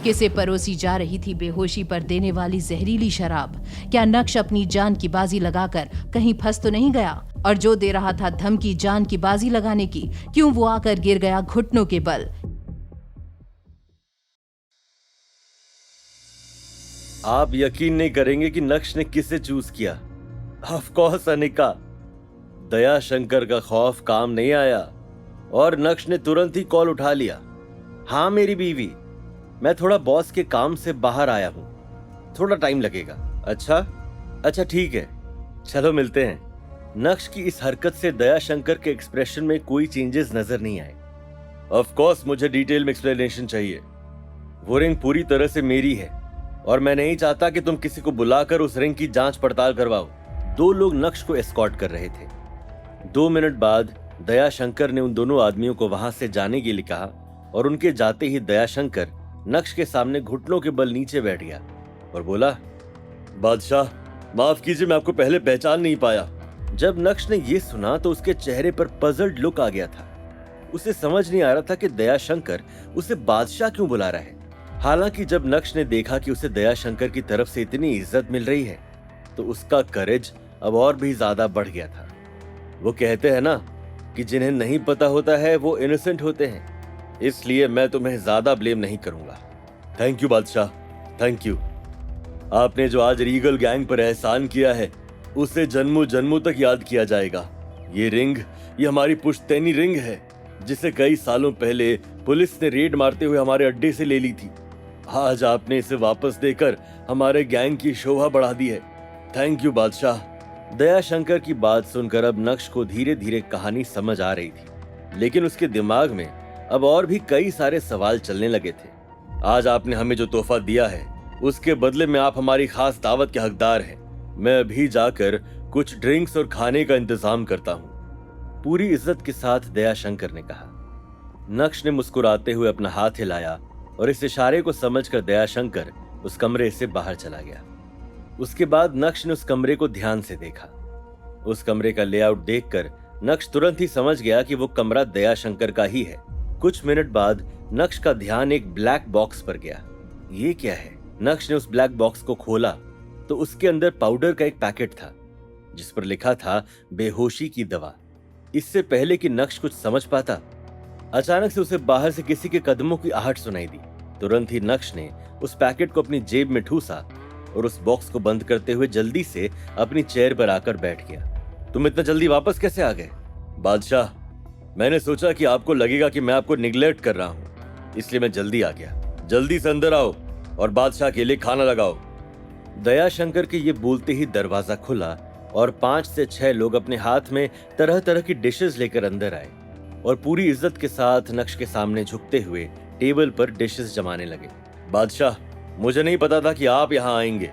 चुपके से परोसी जा रही थी बेहोशी पर देने वाली जहरीली शराब। क्या नक्श अपनी जान की बाजी लगाकर कहीं फंस तो नहीं गया? और जो दे रहा था धमकी जान की बाजी लगाने की, क्यों वो आकर गिर गया घुटनों के बल? आप यकीन नहीं करेंगे कि नक्श ने किसे चूज किया। Of course Anika. दया शंकर का खौफ काम नहीं आया और नक्श ने तुरंत ही कॉल उठा लिया। हाँ मेरी बीवी, मैं थोड़ा बॉस के काम से बाहर आया हूं, थोड़ा टाइम लगेगा। अच्छा ठीक है, चलो मिलते हैं। नक्श की इस हरकत से दया शंकर के एक्सप्रेशन में कोई चेंजेस नजर नहीं आए। ऑफ कोर्स मुझे डिटेल में एक्सप्लेनेशन चाहिए। वो रिंग पूरी तरह से मेरी है और मैं नहीं चाहता कि तुम किसी को बुलाकर उस रिंग की जांच पड़ताल करवाओ। दो लोग नक्श को एस्कॉर्ट कर रहे थे। 2 मिनट बाद दया शंकर ने उन दोनों आदमियों को वहां से जाने के लिए कहा और उनके जाते ही दया शंकर नक्श के सामने घुटनों के बल नीचे बैठ गया और बोला, बादशाह माफ कीजिए, मैं आपको पहले पहचान नहीं पाया। जब नक्श ने यह सुना तो उसके चेहरे पर पजल्ड लुक आ गया था। उसे समझ नहीं आ रहा था कि दया शंकर उसे बादशाह क्यों बुला रहा है। हालांकि जब नक्श ने देखा कि उसे दया शंकर की तरफ से इतनी इज्जत मिल रही है तो उसका करेज अब और भी ज्यादा बढ़ गया था। वो कहते हैं ना कि जिन्हें नहीं पता होता है वो इनोसेंट होते हैं, इसलिए मैं तुम्हें ज्यादा ब्लेम नहीं करूंगा। थैंक यू बादशाह, थैंक यू। आपने जो आज रीगल गैंग पर एहसान किया है उसे जन्मों जन्मों तक याद किया जाएगा। ये रिंग, ये हमारी पुश्तैनी रिंग है जिसे कई सालों पहले पुलिस ने रेड मारते हुए हमारे अड्डे से ले ली थी। आज आपने इसे वापस देकर हमारे गैंग की शोभा बढ़ा दी है। थैंक यू बादशाह। दया शंकर की बात सुनकर अब नक्श को धीरे धीरे कहानी समझ आ रही थी, लेकिन उसके दिमाग में अब और भी कई सारे सवाल चलने लगे थे। आज आपने हमें जो तोहफा दिया है उसके बदले में आप हमारी खास दावत के हकदार हैं। मैं अभी जाकर कुछ ड्रिंक्स और खाने का इंतजाम करता हूँ, पूरी इज्जत के साथ दया शंकर ने कहा। नक्श ने मुस्कुराते हुए अपना हाथ हिलाया और इस इशारे को समझकर दया शंकर उस कमरे से बाहर चला गया। उसके बाद नक्श ने उस कमरे को ध्यान से देखा। उस कमरे का लेआउट देखकर नक्श तुरंत ही समझ गया कि वो कमरा दया शंकर का ही है। कुछ मिनट बाद नक्श का ध्यान एक ब्लैक बॉक्स पर गया। ये क्या है? नक्श ने उस ब्लैक बॉक्स को खोला तो उसके अंदर पाउडर का एक पैकेट था जिस पर लिखा था बेहोशी की दवा। इससे पहले कि नक्श कुछ समझ पाता, अचानक से उसे बाहर से किसी के कदमों की आहट सुनाई दी। तुरंत ही नक्श ने उस पैकेट को अपनी जेब में ठूसा और उस बॉक्स को बंद करते हुए जल्दी से अपनी चेयर पर आकर बैठ गया। तुम इतना जल्दी वापस कैसे आ गए? बादशाह, मैंने सोचा कि आपको लगेगा कि मैं आपको निग्लेक्ट कर रहा हूँ, इसलिए मैं जल्दी आ गया। जल्दी से अंदर आओ और बादशाह के लिए खाना लगाओ। दया शंकर के ये बोलते ही दरवाजा खुला और 5 से 6 लोग अपने हाथ में तरह तरह की डिशेस लेकर अंदर आए और पूरी इज्जत के साथ नक्श के सामने झुकते हुए टेबल पर डिशेस जमाने लगे। बादशाह, मुझे नहीं पता था कि आप यहाँ आएंगे,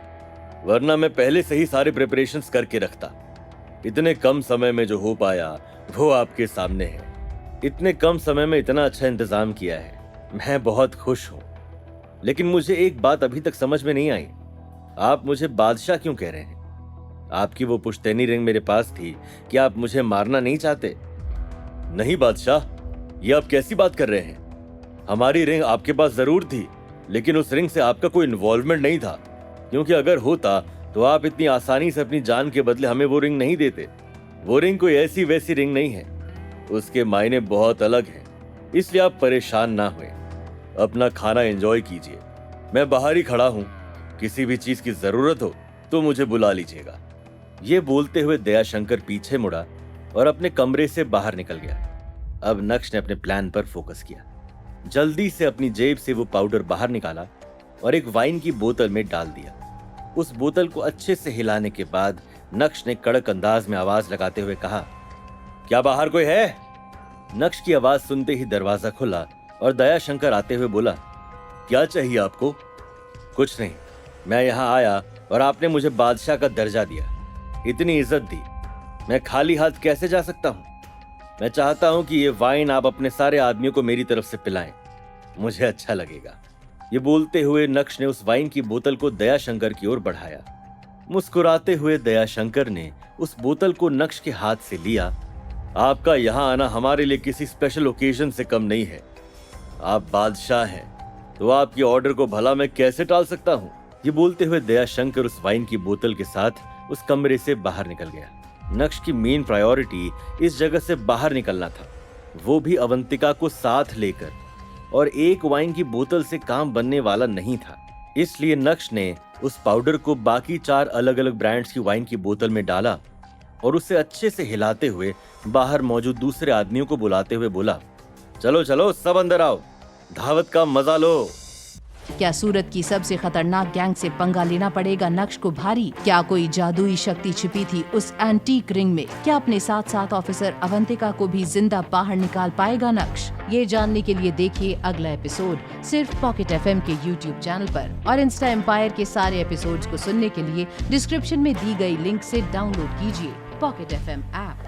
वरना मैं पहले से ही सारे प्रिपरेशंस करके रखता। इतने कम समय में जो हो पाया वो आपके सामने है। इतने कम समय में इतना अच्छा इंतजाम किया है, मैं बहुत खुश हूँ। लेकिन मुझे एक बात अभी तक समझ में नहीं आई, आप मुझे बादशाह क्यों कह रहे हैं? आपकी वो पुश्तैनी रिंग मेरे पास थी, क्या आप मुझे मारना नहीं चाहते? नहीं बादशाह, ये आप कैसी बात कर रहे हैं? हमारी रिंग आपके पास जरूर थी, लेकिन उस रिंग से आपका कोई इन्वॉल्वमेंट नहीं था, क्योंकि अगर होता तो आप इतनी आसानी से अपनी जान के बदले हमें वो रिंग नहीं देते। वो रिंग कोई ऐसी वैसी रिंग नहीं है, उसके मायने बहुत अलग हैं, इसलिए आप परेशान ना हुए। अपना खाना एंजॉय कीजिए, मैं बाहर ही खड़ा हूँ, किसी भी चीज की जरूरत हो तो मुझे बुला लीजिएगा। ये बोलते हुए दया शंकर पीछे मुड़ा और अपने कमरे से बाहर निकल गया। अब नक्श ने अपने प्लान पर फोकस किया। जल्दी से अपनी जेब से वो पाउडर बाहर निकाला और एक वाइन की बोतल में डाल दिया। उस बोतल को अच्छे से हिलाने के बाद नक्श ने कड़क अंदाज में आवाज लगाते हुए कहा, क्या बाहर कोई है? नक्श की आवाज सुनते ही दरवाजा खुला और दया शंकर आते हुए बोला, क्या चाहिए आपको? कुछ नहीं, मैं यहाँ आया और आपने मुझे बादशाह का दर्जा दिया, इतनी इज्जत दी, मैं खाली हाथ कैसे जा सकता हूँ? मैं चाहता हूँ कि ये वाइन आप अपने सारे आदमियों को मेरी तरफ से पिलाएं, मुझे अच्छा लगेगा। ये बोलते हुए नक्श ने उस वाइन की बोतल को दया शंकर की ओर बढ़ाया। मुस्कुराते हुए दया शंकर ने उस बोतल को नक्श के हाथ से लिया। आपका यहाँ आना हमारे लिए किसी स्पेशल ओकेजन से कम नहीं है। आप बादशाह हैं तो आपकी ऑर्डर को भला मैं कैसे टाल सकता हूँ। ये बोलते हुए दयाशंकर उस वाइन की बोतल के साथ उस कमरे से बाहर निकल गया। नक्श की मेन प्रायोरिटी इस जगह से बाहर निकलना था, वो भी अवंतिका को साथ लेकर। और एक वाइन की बोतल से काम बनने वाला नहीं था, इसलिए नक्श ने उस पाउडर को बाकी 4 अलग अलग ब्रांड्स की वाइन की बोतल में डाला और उसे अच्छे से हिलाते हुए बाहर मौजूद दूसरे आदमियों को बुलाते हुए बोला, चलो चलो सब अंदर आओ, दावत का मजा लो। क्या सूरत की सबसे खतरनाक गैंग से पंगा लेना पड़ेगा नक्श को भारी? क्या कोई जादुई शक्ति छिपी थी उस एंटीक रिंग में? क्या अपने साथ साथ ऑफिसर अवंतिका को भी जिंदा बाहर निकाल पाएगा नक्श? ये जानने के लिए देखिए अगला एपिसोड सिर्फ पॉकेट एफएम के यूट्यूब चैनल पर। और इंस्टा एम्पायर के सारे एपिसोड्स को सुनने के लिए डिस्क्रिप्शन में दी गई लिंक से डाउनलोड कीजिए पॉकेट एफएम ऐप।